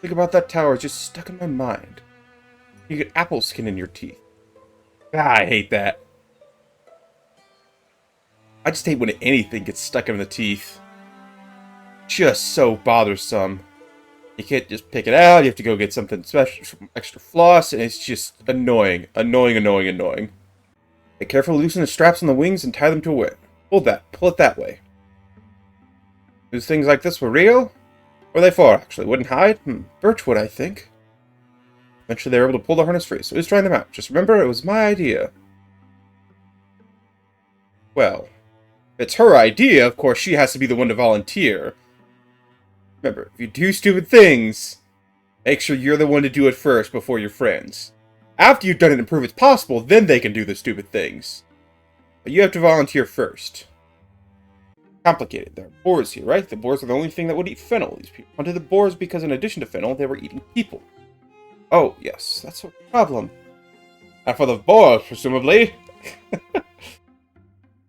Think about that tower, it's just stuck in my mind. You get apple skin in your teeth. Ah, I hate that. I just hate when anything gets stuck in the teeth. Just so bothersome. You can't just pick it out, you have to go get something special, some extra floss, and it's just annoying. Annoying, annoying, annoying. Be careful, loosen the straps on the wings and tie them to a whip. Hold that, pull it that way. Those things like this were real? What are they for, actually? Wooden hide? Birchwood, I think. Eventually they were able to pull the harness free, so who's trying them out? Just remember, it was my idea. Well, if it's her idea, of course she has to be the one to volunteer. Remember, if you do stupid things, make sure you're the one to do it first before your friends. After you've done it and prove it's possible, then they can do the stupid things. But you have to volunteer first. Complicated. There are boars here, right? The boars are the only thing that would eat fennel. These people wanted the boars because in addition to fennel, they were eating people. Oh, yes, that's a problem. And for the boars, presumably.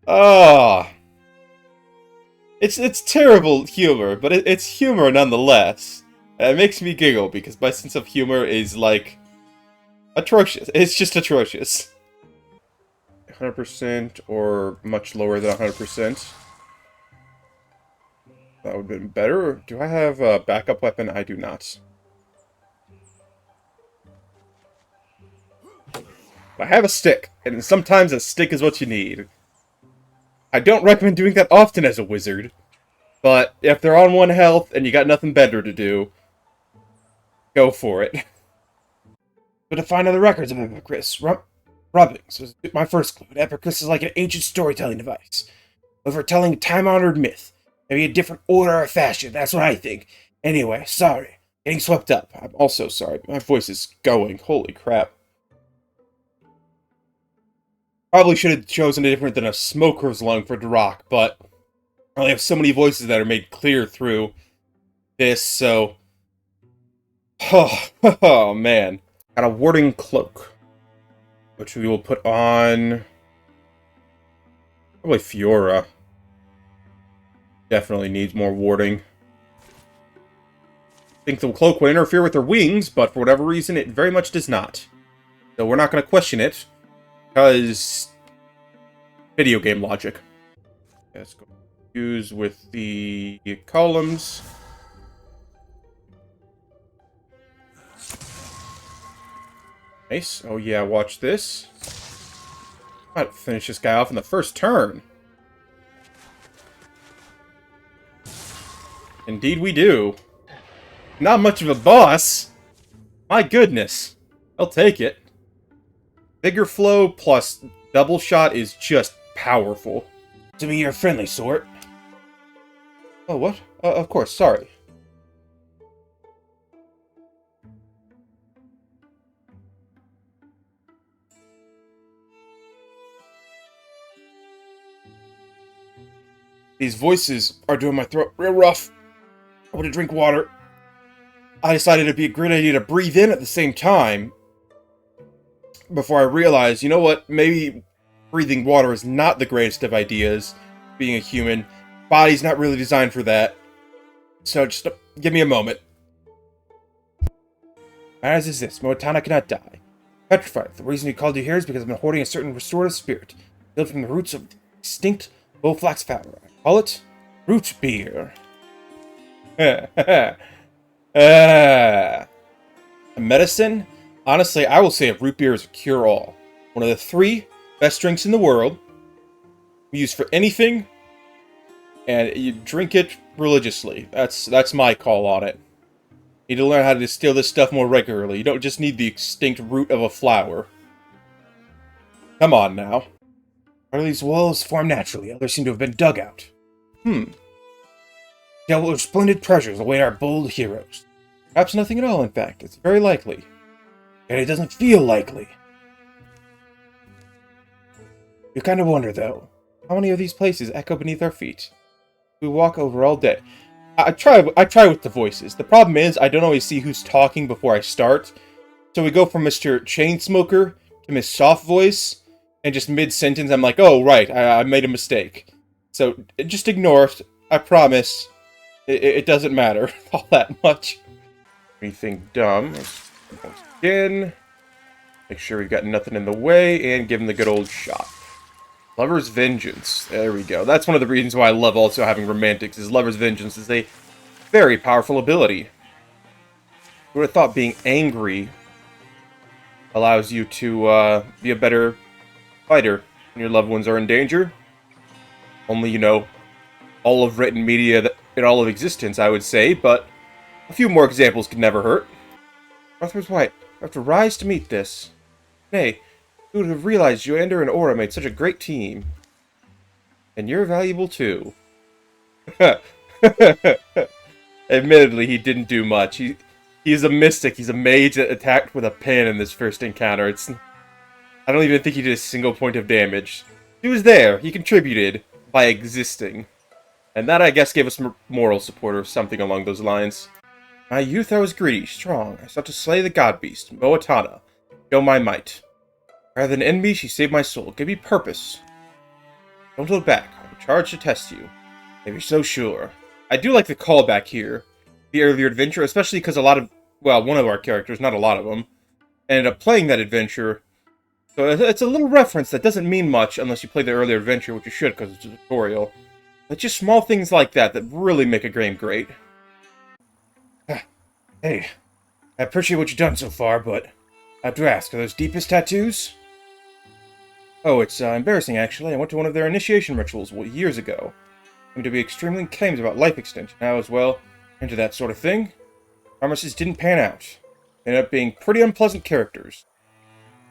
Ah. It's terrible humor, but it's humor nonetheless. And it makes me giggle because my sense of humor is, like, atrocious. It's just atrocious. 100% or much lower than 100%. That would have been better. Do I have a backup weapon? I do not. I have a stick, and sometimes a stick is what you need. I don't recommend doing that often as a wizard, but if they're on 1 health and you got nothing better to do, go for it. But to find other records of Epicris, rubbings was my first clue. Epicris is like an ancient storytelling device. Over telling a time-honored myth. Maybe a different order or fashion, that's what I think. Anyway, sorry. Getting swept up. I'm also sorry, but my voice is going. Holy crap. Probably should have chosen a different than a smoker's lung for Duroc, but I only have so many voices that are made clear through this, so... Oh, man. Got a warding cloak, which we will put on... probably Fiora. Definitely needs more warding. I think the cloak would interfere with her wings, but for whatever reason, it very much does not. So we're not going to question it, because video game logic. Let's go use with the columns. Nice. Oh yeah, watch this. Might finish this guy off in the first turn. Indeed we do. Not much of a boss. My goodness. I'll take it. Bigger flow plus double shot is just powerful. To me, you're a friendly sort. Oh, what? Of course, sorry. These voices are doing my throat real rough. I want to drink water. I decided it'd be a great idea to breathe in at the same time. Before I realized, you know what, maybe breathing water is not the greatest of ideas, being a human. Body's not really designed for that. So just give me a moment. As is this, Moatana cannot die. Petrified. The reason we called you here is because I've been hoarding a certain restorative spirit, built from the roots of extinct bowflax powder. I call it root beer. A medicine? Honestly, I will say a root beer is a cure-all. One of the 3 best drinks in the world. Used for anything, and you drink it religiously. That's my call on it. You need to learn how to distill this stuff more regularly. You don't just need the extinct root of a flower. Come on now. Part of these wells form naturally, others seem to have been dug out. Devil splendid treasures await our bold heroes. Perhaps nothing at all, in fact. It's very likely. And it doesn't feel likely. You kind of wonder, though, how many of these places echo beneath our feet? We walk over all day. I try with the voices. The problem is, I don't always see who's talking before I start. So we go from Mr. Chainsmoker to Miss Soft Voice, and just mid-sentence I'm like, oh, right, I made a mistake. So just ignore it. I promise. It doesn't matter all that much. Anything dumb. Let's once again. Make sure we've got nothing in the way, and give him the good old shot. Lover's Vengeance. There we go. That's one of the reasons why I love also having Romantics, is Lover's Vengeance is a very powerful ability. Who would have thought being angry allows you to be a better fighter when your loved ones are in danger? Only, you know, all of written media in all of existence, I would say, but a few more examples could never hurt. Arthur's White, I have to rise to meet this. Nay, who would have realized Joander and Aura made such a great team? And you're valuable too. Admittedly, he didn't do much. He's a mystic. He's a mage that attacked with a pin in this first encounter. I don't even think he did a single point of damage. He was there. He contributed by existing. And that, I guess, gave us moral support or something along those lines. My youth I was greedy, strong. I sought to slay the god beast, Moatana. Show my might. Rather than end me, she saved my soul. Give me purpose. Don't hold back. I will charge to test you. If you're so sure. I do like the callback here. The earlier adventure, especially because one of our characters, not a lot of them, ended up playing that adventure. So it's a little reference that doesn't mean much unless you play the earlier adventure, which you should because it's a tutorial. But just small things like that really make a game great. Hey, I appreciate what you've done so far, but I have to ask, are those deepest tattoos? Oh, it's embarrassing, actually. I went to one of their initiation rituals years ago. Seemed to be extremely claims about life extension. I was, well, into that sort of thing. Promises didn't pan out. Ended up being pretty unpleasant characters.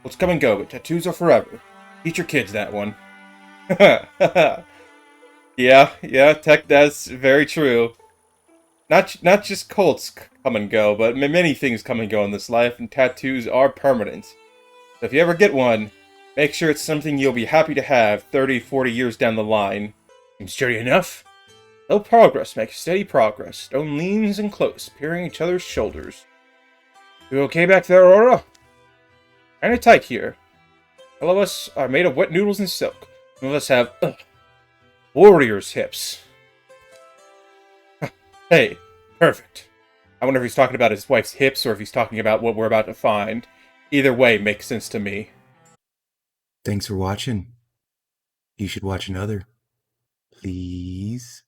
Let's come and go, but tattoos are forever. Teach your kids that one. Yeah, Tech, that's very true. Not just cults come and go, but many things come and go in this life, and tattoos are permanent. So if you ever get one, make sure it's something you'll be happy to have 30, 40 years down the line. Seems sturdy enough. Slow progress makes steady progress. Stone leans and close, peering each other's shoulders. You okay back there, Aurora? Kinda tight here. All of us are made of wet noodles and silk. Some of us have, warrior's hips. Hey, perfect. I wonder if he's talking about his wife's hips or if he's talking about what we're about to find. Either way makes sense to me. Thanks for watching. You should watch another. Please.